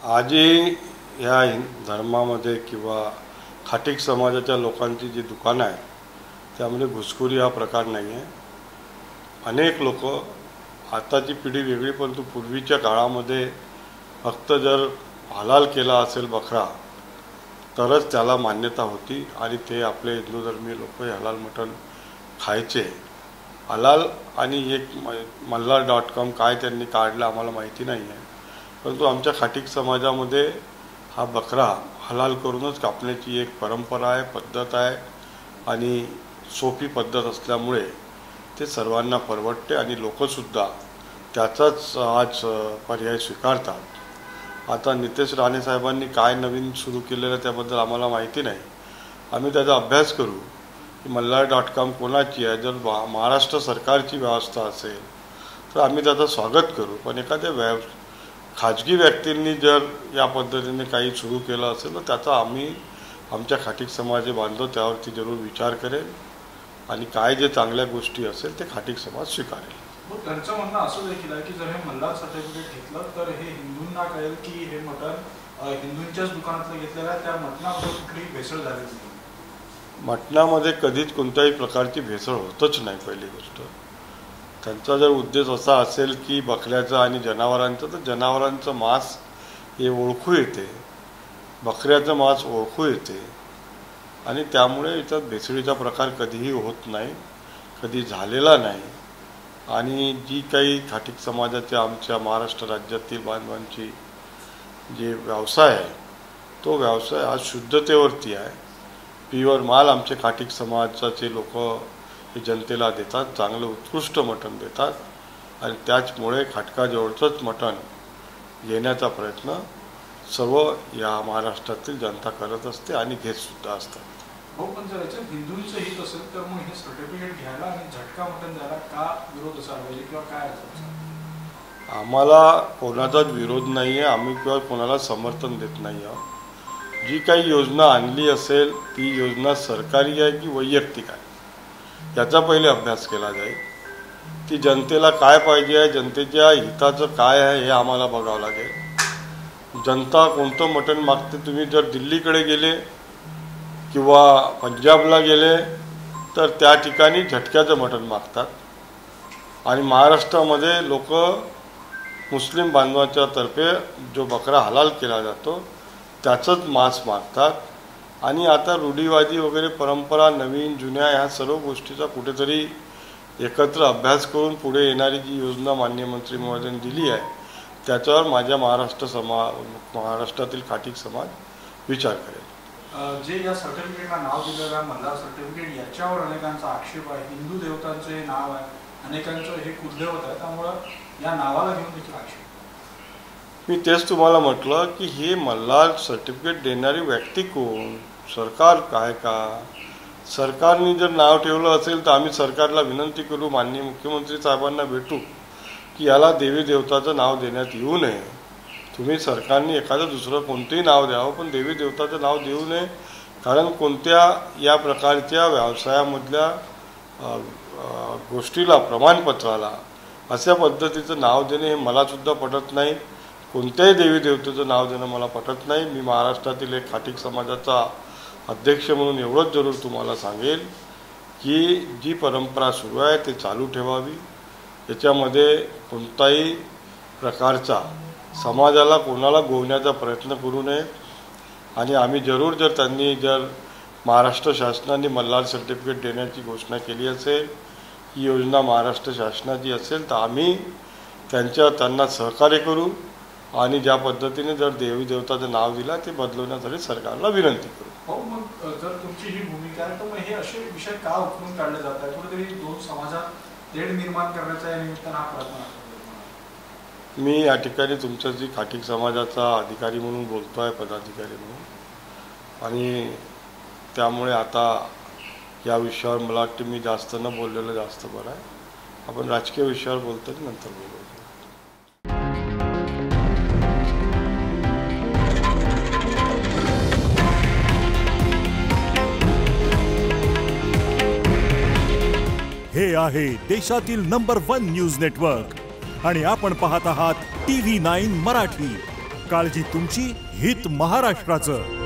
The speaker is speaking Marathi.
आजही ह्या धर्मामध्ये किंवा खाटीक समाजाच्या लोकांची जी दुकानं आहेत त्यामध्ये घुसखोरी हा प्रकार नाही आहे. अनेक लोक, आताची पिढी वेगळी, परंतु पूर्वीच्या काळामध्ये फक्त जर हलाल केला असेल बकरा तरच त्याला मान्यता होती आणि ते आपले हिंदू धर्मीय लोक हलाल मटण खायचे. हलाल आणि एक मल्हार.com काय त्यांनी काढलं आम्हाला माहिती नाही आहे, परंतु आमच्या खाटीक समाजामध्ये हा बकरा हलाल करूनच कापण्याची एक परंपरा आहे, पद्धत आहे आणि सोपी पद्धत असल्यामुळे ते सर्वांना परवडते आणि लोकसुद्धा त्याचाच आज पर्याय स्वीकारतात. आता नितेश राणे साहेबांनी काय नवीन सुरू केलेलं त्याबद्दल आम्हाला माहिती नाही. आम्ही त्याचा अभ्यास करू की मल्हार.com कोणाची आहे. जर महाराष्ट्र सरकारची व्यवस्था असेल तर आम्ही त्याचं स्वागत करू, पण एखाद्या खाजगी व्यक्तींनी जर या पद्धतीने काही सुरू केलं असेल तर त्याचा आम्ही आमच्या खाटीक समाज बांधव त्यावरती जरूर विचार करेल आणि काय जे चांगल्या गोष्टी असेल ते खाटीक समाज स्वीकारेल. त्यांचं म्हणणं असं देखील आहे की जर हे मल्हार सर्टिफिकेट घेतलं तर हे हिंदूंना कळेल की हे मटण हिंदूंच्याच दुकानातलं घेतलेलं आहे, त्या मटणामध्ये कुठलीही भेसळ झालेली नाही. मटणामध्ये कधीच कोणत्याही प्रकारची भेसळ होतच नाही. पहिली गोष्ट, त्यांचा जर उद्देश असा असेल की बकऱ्याचं आणि जनावरांचं, तर जनावरांचं मांस हे ओळखू येते, बकऱ्याचं मांस ओळखू येते आणि त्यामुळे याच्यात भेसळीचा प्रकार कधीही होत नाही, कधी झालेला नाही. आणि जी काही खाटीक समाजाच्या आमच्या महाराष्ट्र राज्यातील बांधवांची जे व्यवसाय आहे तो व्यवसाय आज शुद्धतेवरती आहे. प्युअर माल आमचे खाटीक समाजाचे लोक हे जनतेला देतात, चांगलं उत्कृष्ट मटण देतात आणि त्याचमुळे खाटकाजवळचंच मटण घेण्याचा प्रयत्न सर्व या महाराष्ट्रातील जनता करत असते आणि घेतसुद्धा असतात. हो, पण जर याच्यात हिंदूंचं हित असेल तर मग हे सर्टिफिकेट घ्यायला आणि झटका मटण द्यायला का विरोध असायला पाहिजे किंवा काय असेल? आम्हाला कोणाचाच विरोध नाही आहे, आम्ही किंवा कोणाला समर्थन देत नाही आहोत. जी काही योजना आणली असेल ती योजना सरकारी आहे की वैयक्तिक आहे याचा पहिले अभ्यास केला जाईल. ती जनतेला काय पाहिजे आहे, जनतेच्या हिताचं काय आहे हे आम्हाला बघावं लागेल. जनता कोणतं मटण मागते, तुम्ही जर दिल्लीकडे गेले किंवा पंजाबला गेले तर त्या ठिकाणी झटक्याचं मटण मागतात आणि महाराष्ट्रामध्ये लोक मुस्लिम बांधवांच्या तर्फे जो बकरा हलाल केला जातो त्याचंच मांस मागतात. आणि आता रूढीवादी वगैरे परंपरा नवीन जुन्या ह्या सर्व गोष्टीचा कुठेतरी एकत्र अभ्यास करून पुढे येणारी जी योजना माननीय मंत्री महोदयांनी दिली आहे त्याच्यावर माझ्या महाराष्ट्रातील खाटीक समाज विचार करेल. जे या सर्टिफिकेटला नाव दिलेलं आहे मल्हार सर्टिफिकेट, याच्यावर अनेकांचा आक्षेप आहे. हिंदू देवतांचं हे नाव आहे, अनेकांचं हे कुलदैवत आहे, त्यामुळं या नावाला घेऊन देखील आक्षेप. मी तेच तुम्हाला म्हटलं की हे मल्हार सर्टिफिकेट देणारी व्यक्ती कोण, सरकार काय का? सरकारने जर नाव ठेवलं असेल तर आम्ही सरकारला विनंती करू, माननीय मुख्यमंत्री साहेबांना भेटू की याला देवी देवताचं नाव देण्यात येऊ नये. तुम्ही सरकारने एखादं दुसरं कोणतंही नाव द्यावं पण देवी देवताचं नाव देऊ नये, कारण कोणत्या या प्रकारच्या व्यवसायामधल्या गोष्टीला, प्रमाणपत्राला अशा पद्धतीचं नाव देणे हे मलासुद्धा पटत नाही. कोणत्याही देवी देवतेचं नाव देणं मला पटत नाही. मी महाराष्ट्रातील एक खाटीक समाजाचा अध्यक्ष म्हणून एवढंच जरूर तुम्हाला सांगेल की जी परंपरा सुरू आहे ते चालू ठेवावी. याच्यामध्ये कोणताही प्रकारचा समाजाला कोणाला गोवण्याचा प्रयत्न करू नये. आणि आम्ही जरूर जर महाराष्ट्र शासनाने मल्हार सर्टिफिकेट देण्याची घोषणा केली असेल, ही योजना महाराष्ट्र शासनाची असेल तर आम्ही त्यांना सहकार्य करू आणि ज्या पद्धतीने जर देवी देवताचं नाव दिलं ते बदलवण्यासाठी सरकारला विनंती करू. हो, मग जर तुमची ही भूमिका आहे तर मग हे असे विषय का उकरून काढले जात आहेत? कुठेतरी दोन समाजात तेढ निर्माण करण्याचा या निमित्तानं हा प्रयत्न आहे. मी या ठिकाणी तुमच्या जी खाटीक समाजाचा अधिकारी म्हणून बोलतो आहे, पदाधिकारी म्हणून, आणि त्यामुळे आता या विषयावर मला वाटतं मी जास्त न बोललेलं जास्त बरं आहे. आपण राजकीय विषयावर बोलतो की नंतर बोलू. हे आहे देशातील नंबर 1 न्यूज नेटवर्क आणि आपण पाहत आहात TV9 मराठी. काळजी तुमची, हित महाराष्ट्राचं.